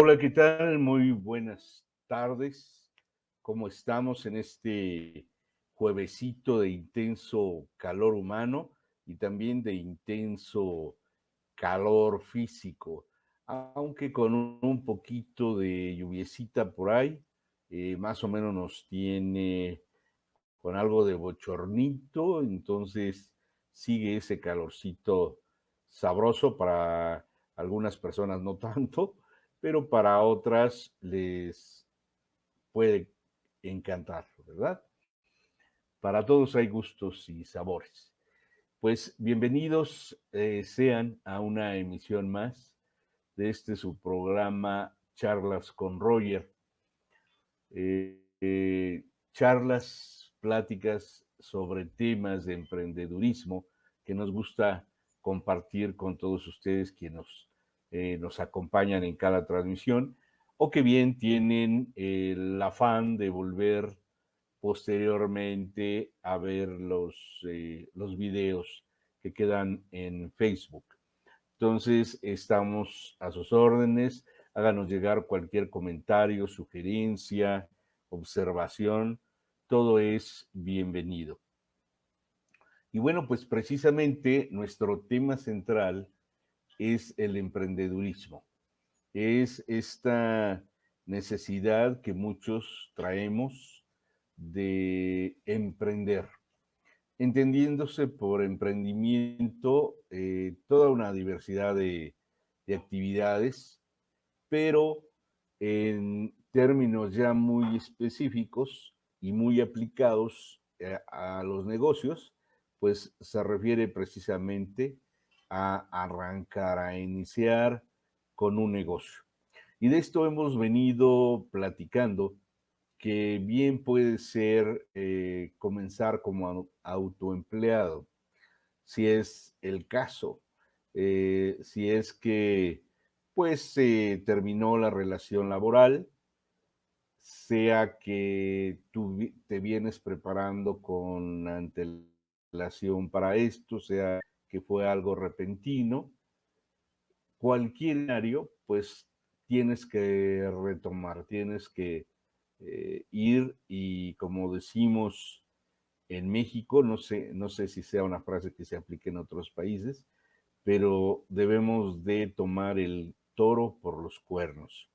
Hola, ¿qué tal? Muy buenas tardes. ¿Cómo estamos en este juevesito de intenso calor humano y también de intenso calor físico? Aunque con un poquito de lluviecita por ahí, más o menos nos tiene con algo de bochornito, entonces sigue ese calorcito sabroso para algunas personas, no tanto, pero para otras les puede encantar, ¿verdad? Para todos hay gustos y sabores. Pues bienvenidos sean a una emisión más de este su programa Charlas con Roger. Charlas, pláticas sobre temas de emprendedurismo que nos gusta compartir con todos ustedes que nos acompañan en cada transmisión o que bien tienen el afán de volver posteriormente a ver los videos que quedan en Facebook. Entonces, estamos a sus órdenes. Háganos llegar cualquier comentario, sugerencia, observación. Todo es bienvenido. Y bueno, pues precisamente nuestro tema central es el emprendedurismo. Es esta necesidad que muchos traemos de emprender, entendiéndose por emprendimiento toda una diversidad de actividades, pero en términos ya muy específicos y muy aplicados a los negocios, pues se refiere precisamente a arrancar, a iniciar con un negocio. Y de esto hemos venido platicando que bien puede ser comenzar como autoempleado, si es el caso, si es que pues terminó la relación laboral, sea que tú te vienes preparando con antelación para esto, sea que fue algo repentino, cualquier escenario, pues tienes que retomar, tienes que ir y como decimos en México, no sé si sea una frase que se aplique en otros países, pero debemos de tomar el toro por los cuernos.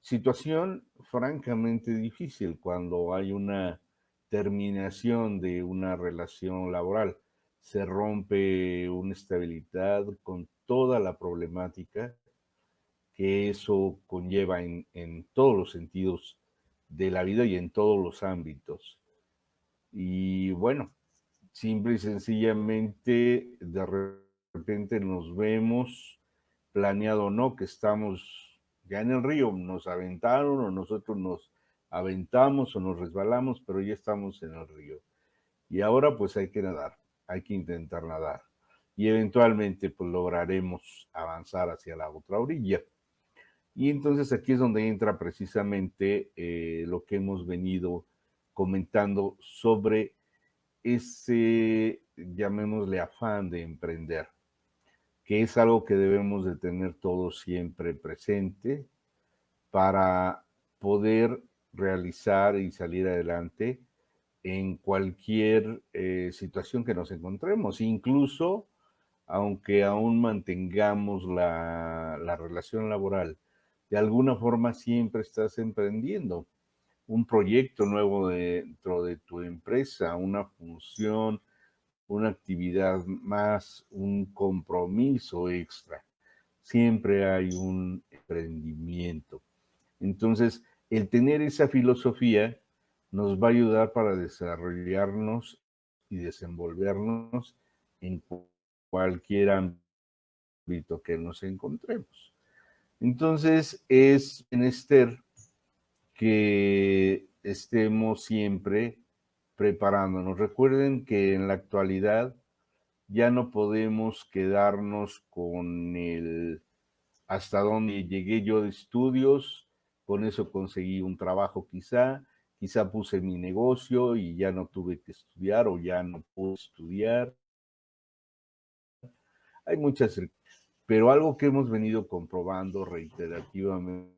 Situación francamente difícil cuando hay una terminación de una relación laboral. Se rompe una estabilidad con toda la problemática que eso conlleva en todos los sentidos de la vida y en todos los ámbitos. Y bueno, simple y sencillamente, de repente nos vemos, planeado o no, que estamos ya en el río, nos aventaron o nosotros nos aventamos o nos resbalamos, pero ya estamos en el río. Y ahora pues hay que nadar, hay que intentar nadar. Y eventualmente pues lograremos avanzar hacia la otra orilla. Y entonces aquí es donde entra precisamente lo que hemos venido comentando sobre ese, llamémosle, afán de emprender, que es algo que debemos de tener todos siempre presente para poder realizar y salir adelante en cualquier situación que nos encontremos, incluso aunque aún mantengamos la relación laboral, de alguna forma siempre estás emprendiendo un proyecto nuevo dentro de tu empresa, una función, una actividad más, un compromiso extra. Siempre hay un emprendimiento. Entonces, el tener esa filosofía nos va a ayudar para desarrollarnos y desenvolvernos en cualquier ámbito que nos encontremos. Entonces, es menester que estemos siempre preparándonos. Recuerden que en la actualidad ya no podemos quedarnos con el hasta dónde llegué yo de estudios, con eso conseguí un trabajo quizá puse mi negocio y ya no tuve que estudiar o ya no pude estudiar. Hay muchas, pero algo que hemos venido comprobando reiterativamente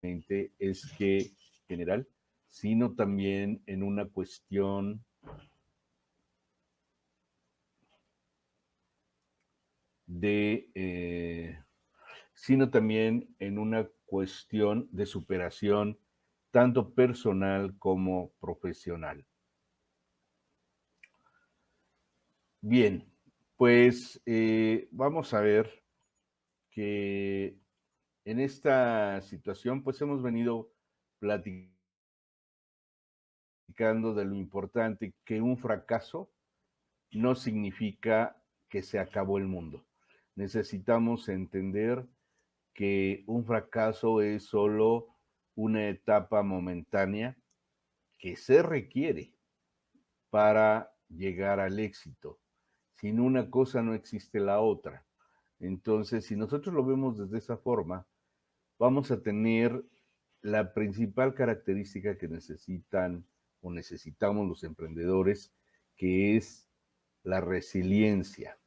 es que general, sino también en una cuestión sino también en una cuestión de superación tanto personal como profesional. Bien, pues vamos a ver que en esta situación pues hemos venido platicando de lo importante que un fracaso no significa que se acabó el mundo. Necesitamos entender que un fracaso es solo una etapa momentánea que se requiere para llegar al éxito. Sin una cosa no existe la otra. Entonces, si nosotros lo vemos desde esa forma, vamos a tener la principal característica que necesitan o necesitamos los emprendedores, que es la resiliencia.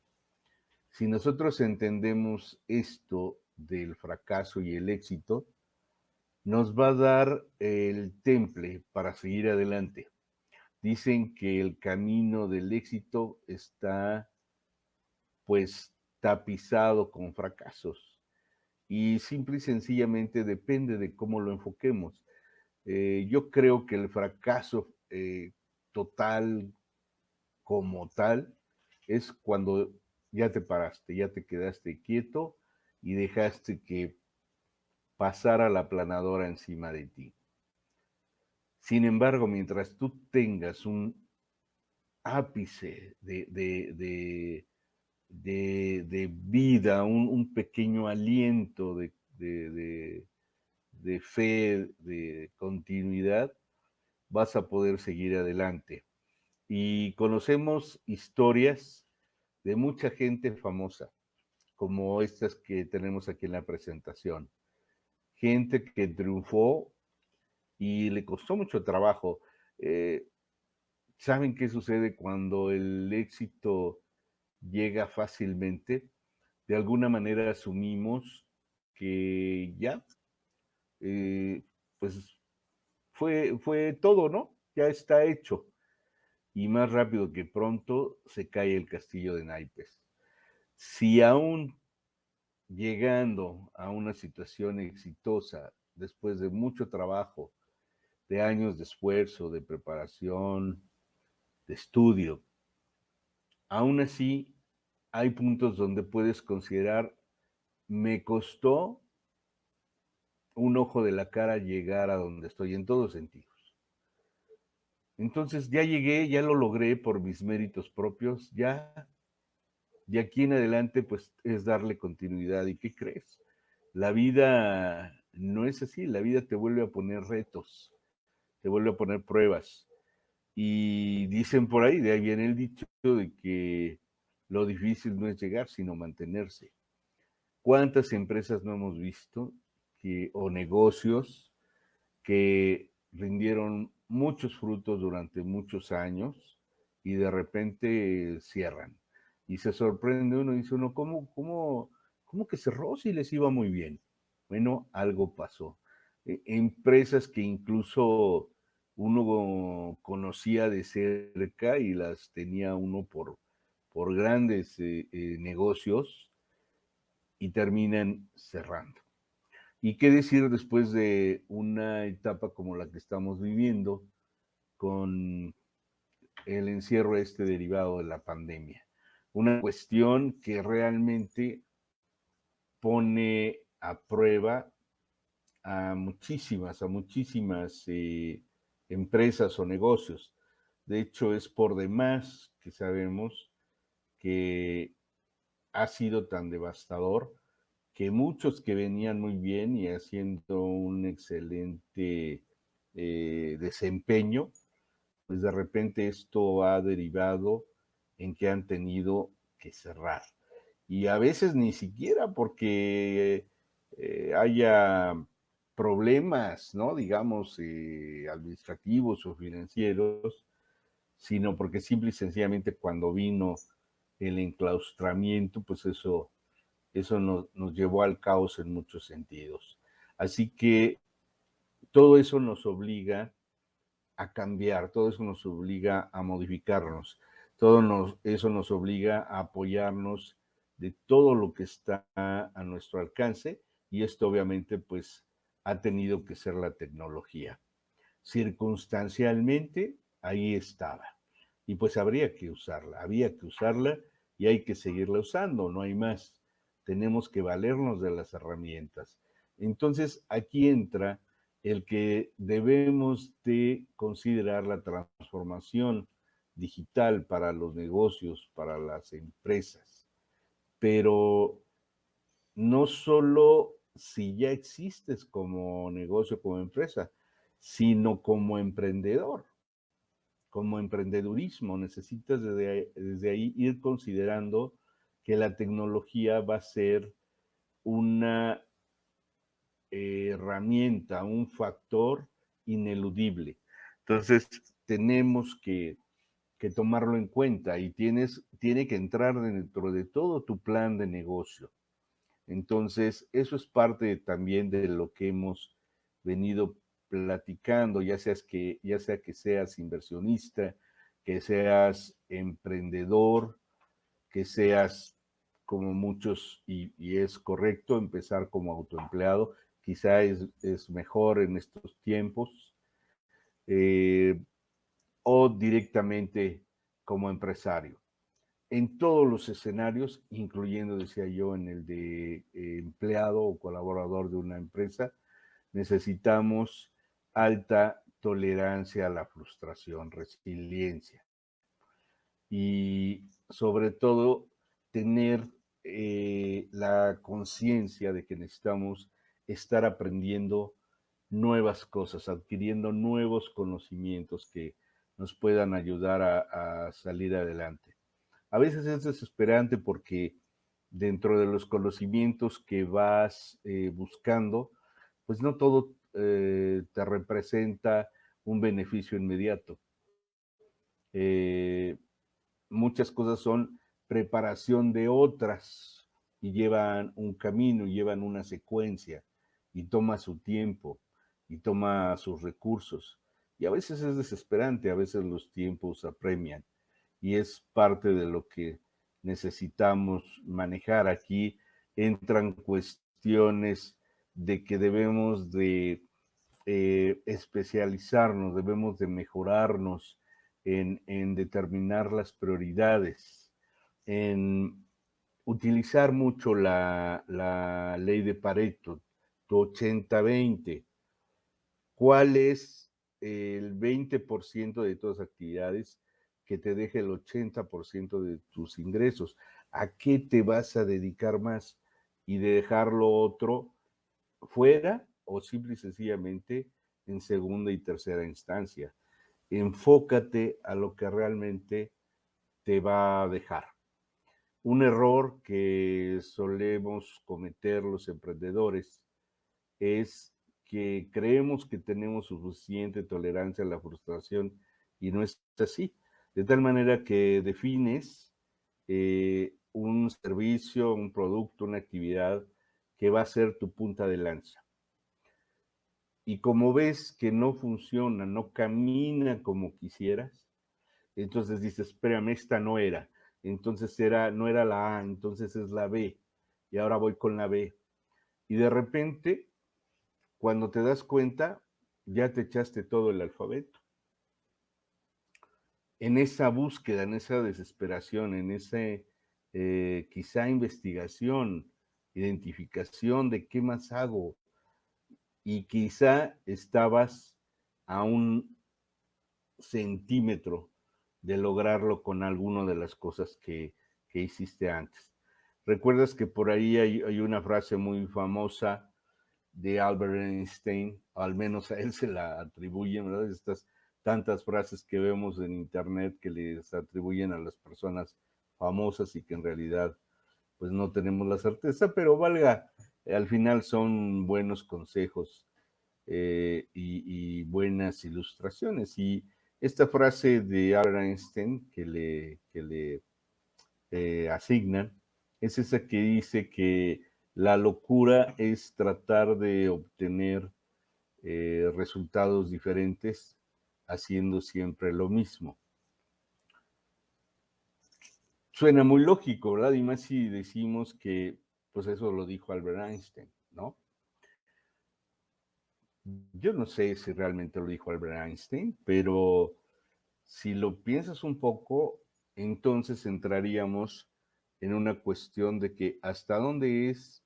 Si nosotros entendemos esto del fracaso y el éxito, nos va a dar el temple para seguir adelante. Dicen que el camino del éxito está pues tapizado con fracasos y simple y sencillamente depende de cómo lo enfoquemos. Yo creo que el fracaso total como tal es cuando ya te paraste, ya te quedaste quieto y dejaste que pasara la planadora encima de ti. Sin embargo, mientras tú tengas un ápice de vida, un pequeño aliento de fe, de continuidad, vas a poder seguir adelante. Y conocemos historias de mucha gente famosa, como estas que tenemos aquí en la presentación. Gente que triunfó y le costó mucho trabajo. Eh, ¿Saben qué sucede cuando el éxito llega fácilmente? De alguna manera asumimos que ya, eh, pues fue todo, ¿no? Ya está hecho. Y más rápido que pronto se cae el castillo de naipes. Si aún llegando a una situación exitosa, después de mucho trabajo, de años de esfuerzo, de preparación, de estudio, aún así hay puntos donde puedes considerar, me costó un ojo de la cara llegar a donde estoy en todos sentidos. Entonces ya llegué, ya lo logré por mis méritos propios, ya de aquí en adelante pues es darle continuidad. ¿Y qué crees? La vida no es así, la vida te vuelve a poner retos, te vuelve a poner pruebas. Y dicen por ahí, de ahí viene el dicho de que lo difícil no es llegar, sino mantenerse. ¿Cuántas empresas no hemos visto o negocios que rindieron muchos frutos durante muchos años y de repente cierran? Y se sorprende uno y dice uno, ¿cómo que cerró si les iba muy bien? Bueno, algo pasó. Empresas que incluso uno conocía de cerca y las tenía uno por grandes negocios y terminan cerrando. ¿Y qué decir después de una etapa como la que estamos viviendo con el encierro derivado de la pandemia? Una cuestión que realmente pone a prueba a muchísimas empresas o negocios. De hecho, es por demás que sabemos que ha sido tan devastador que muchos que venían muy bien y haciendo un excelente desempeño, pues de repente esto ha derivado en que han tenido que cerrar. Y a veces ni siquiera porque haya problemas, ¿no? Digamos, administrativos o financieros, sino porque simple y sencillamente cuando vino el enclaustramiento, pues eso nos llevó al caos en muchos sentidos. Así que todo eso nos obliga a cambiar, todo eso nos obliga a modificarnos, eso nos obliga a apoyarnos de todo lo que está a nuestro alcance, y esto obviamente pues ha tenido que ser la tecnología. Circunstancialmente ahí estaba, y pues había que usarla y hay que seguirla usando, no hay más. Tenemos que valernos de las herramientas. Entonces aquí entra el que debemos de considerar la transformación digital para los negocios, para las empresas, pero no solo si ya existes como negocio, como empresa, sino como emprendedor, como emprendedurismo. Necesitas desde ahí ir considerando que la tecnología va a ser una herramienta, un factor ineludible. Entonces, tenemos que tomarlo en cuenta y tiene que entrar dentro de todo tu plan de negocio. Entonces, eso es parte también de lo que hemos venido platicando, ya sea que seas inversionista, que seas emprendedor, que seas como muchos, y es correcto empezar como autoempleado, quizá es mejor en estos tiempos, eh, o directamente como empresario. En todos los escenarios, incluyendo, decía yo, en el de empleado o colaborador de una empresa, necesitamos alta tolerancia a la frustración, resiliencia y sobre todo tener la conciencia de que necesitamos estar aprendiendo nuevas cosas, adquiriendo nuevos conocimientos que nos puedan ayudar a salir adelante. A veces es desesperante porque dentro de los conocimientos que vas buscando, pues no todo te representa un beneficio inmediato. Eh, Muchas cosas son preparación de otras y llevan un camino, y llevan una secuencia y toma su tiempo y toma sus recursos. Y a veces es desesperante, a veces los tiempos apremian y es parte de lo que necesitamos manejar. Aquí entran cuestiones de que debemos de especializarnos, debemos de mejorarnos en determinar las prioridades, en utilizar mucho la ley de Pareto, tu 80-20. ¿Cuál es el 20% de tus actividades que te deje el 80% de tus ingresos? ¿A qué te vas a dedicar más? Y de dejar lo otro fuera o simple y sencillamente en segunda y tercera instancia. Enfócate a lo que realmente te va a dejar. Un error que solemos cometer los emprendedores es que creemos que tenemos suficiente tolerancia a la frustración y no es así. De tal manera que defines un servicio, un producto, una actividad que va a ser tu punta de lanza. Y como ves que no funciona, no camina como quisieras, entonces dices, espérame, esta no era. Entonces no era la A, entonces es la B. Y ahora voy con la B. Y de repente, cuando te das cuenta, ya te echaste todo el alfabeto. En esa búsqueda, en esa desesperación, en esa quizá investigación, identificación de qué más hago, y quizá estabas a un centímetro de lograrlo con alguna de las cosas que hiciste antes. Recuerdas que por ahí hay una frase muy famosa de Albert Einstein, al menos a él se la atribuyen, ¿verdad? Estas tantas frases que vemos en internet que les atribuyen a las personas famosas y que en realidad pues no tenemos la certeza, pero valga, al final son buenos consejos y buenas ilustraciones. Y esta frase de Albert Einstein que le asignan es esa que dice que la locura es tratar de obtener resultados diferentes haciendo siempre lo mismo. Suena muy lógico, ¿verdad? Y más si decimos que, pues eso lo dijo Albert Einstein, ¿no? Yo no sé si realmente lo dijo Albert Einstein, pero si lo piensas un poco, entonces entraríamos en una cuestión de que hasta dónde es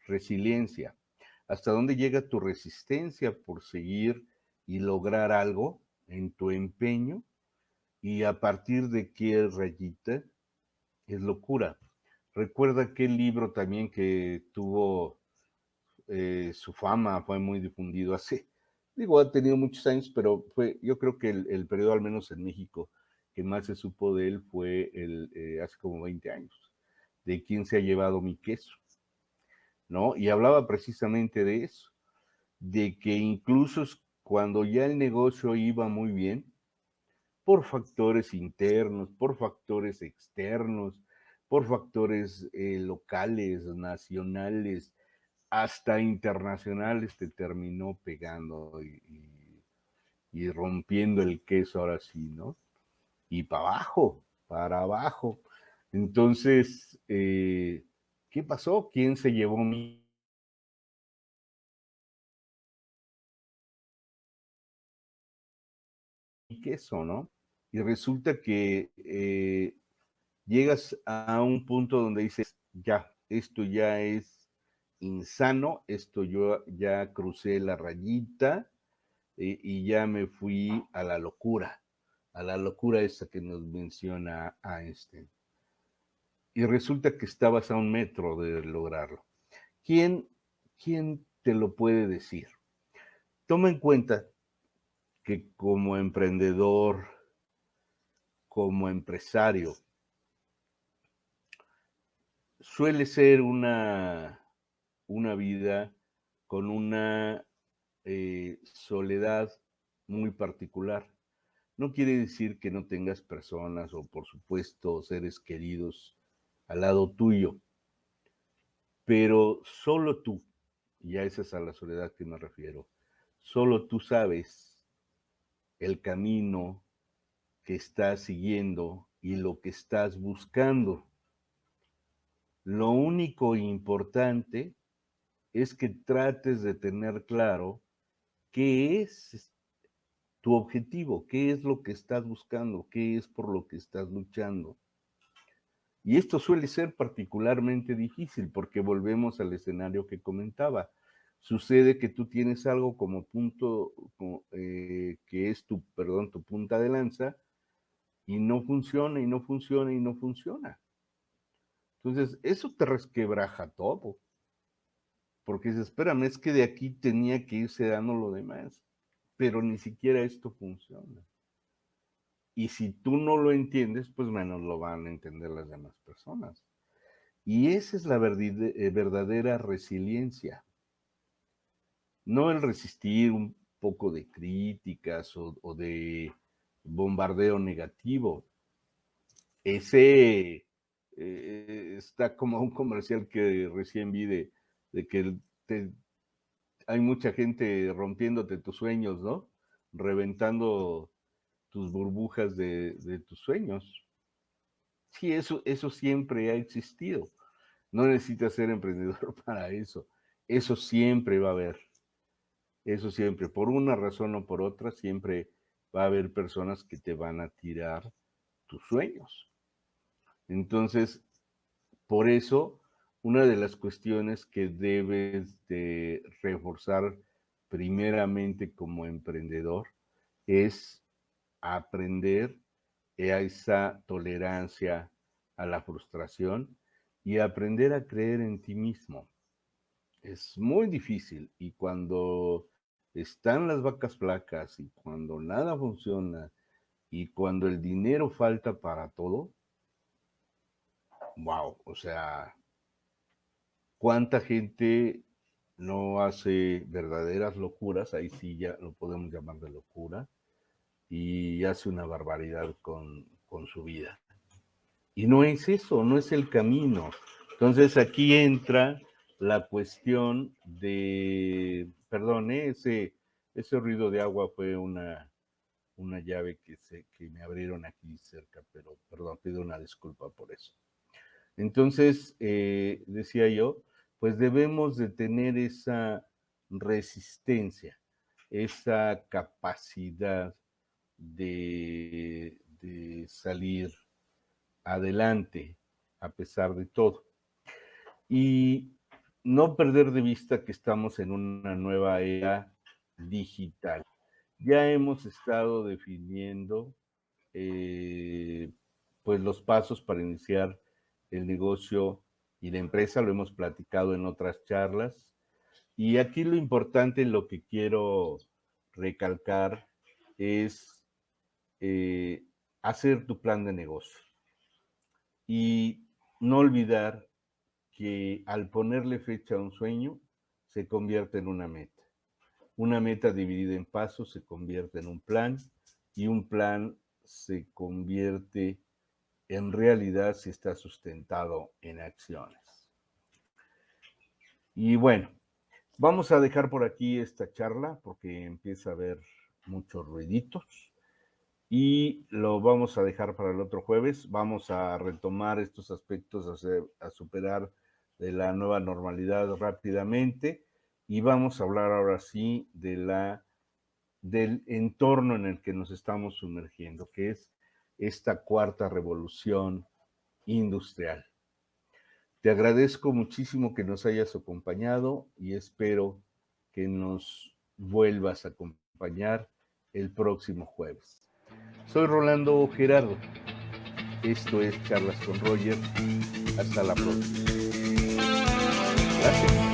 resiliencia, hasta dónde llega tu resistencia por seguir y lograr algo en tu empeño y a partir de qué rayita es locura. Recuerda aquel libro también que tuvo su fama, fue muy difundido hace, digo, ha tenido muchos años, pero fue, yo creo que el periodo, al menos en México, que más se supo de él fue hace como 20 años, de quién se ha llevado mi queso, ¿no? Y hablaba precisamente de eso, de que incluso cuando ya el negocio iba muy bien, por factores internos, por factores externos, por factores locales, nacionales, hasta internacionales, te terminó pegando y rompiendo el queso ahora sí, ¿no? Y para abajo, para abajo. Entonces, ¿qué pasó? ¿Quién se llevó mi queso, no? Y resulta que llegas a un punto donde dices, ya, esto ya es insano, esto yo ya crucé la rayita y ya me fui a la locura esa que nos menciona Einstein. Y resulta que estabas a un metro de lograrlo. ¿Quién, quién te lo puede decir? Toma en cuenta que como emprendedor, como empresario, suele ser una vida con una soledad muy particular. No quiere decir que no tengas personas o, por supuesto, seres queridos al lado tuyo, pero solo tú, y a esa es a la soledad que me refiero, solo tú sabes el camino que estás siguiendo y lo que estás buscando. Lo único importante es que trates de tener claro qué es tu objetivo, qué es lo que estás buscando, qué es por lo que estás luchando. Y esto suele ser particularmente difícil porque volvemos al escenario que comentaba. Sucede que tú tienes algo como punto, que es tu, perdón, tu punta de lanza y no funciona y no funciona y no funciona. Entonces, eso te resquebraja todo. Porque dices, espérame, es que de aquí tenía que irse dando lo demás, pero ni siquiera esto funciona. Y si tú no lo entiendes, pues menos lo van a entender las demás personas. Y esa es la verdadera resiliencia. No el resistir un poco de críticas o de bombardeo negativo. Ese está como un comercial que recién vi de que hay mucha gente rompiéndote tus sueños, ¿no? Reventando tus burbujas de tus sueños. Sí, eso siempre ha existido. No necesitas ser emprendedor para eso. Eso siempre va a haber. Eso siempre. Por una razón o por otra, siempre va a haber personas que te van a tirar tus sueños. Entonces, por eso, una de las cuestiones que debes de reforzar primeramente como emprendedor es aprender a esa tolerancia a la frustración y aprender a creer en ti mismo. Es muy difícil y cuando están las vacas flacas y cuando nada funciona y cuando el dinero falta para todo, wow, o sea, ¿cuánta gente no hace verdaderas locuras? Ahí sí ya lo podemos llamar de locura y hace una barbaridad con su vida. Y no es eso, no es el camino. Entonces aquí entra la cuestión de, perdón, Ese ruido de agua fue una llave que me abrieron aquí cerca, pero perdón, pido una disculpa por eso. Entonces, decía yo, pues debemos de tener esa resistencia, esa capacidad de salir adelante a pesar de todo. Y no perder de vista que estamos en una nueva era digital. Ya hemos estado definiendo pues los pasos para iniciar el negocio y la empresa, lo hemos platicado en otras charlas. Y aquí lo importante, lo que quiero recalcar es hacer tu plan de negocio y no olvidar que al ponerle fecha a un sueño se convierte en una meta. Una meta dividida en pasos se convierte en un plan y un plan se convierte en realidad si está sustentado en acciones. Y bueno, vamos a dejar por aquí esta charla porque empieza a haber muchos ruiditos y lo vamos a dejar para el otro jueves. Vamos a retomar estos aspectos a superar de la nueva normalidad rápidamente y vamos a hablar ahora sí del entorno en el que nos estamos sumergiendo, que es esta cuarta revolución industrial. Te agradezco muchísimo que nos hayas acompañado y espero que nos vuelvas a acompañar el próximo jueves. Soy Rolando Gerardo. Esto es Charlas con Roger. Hasta la próxima. Gracias.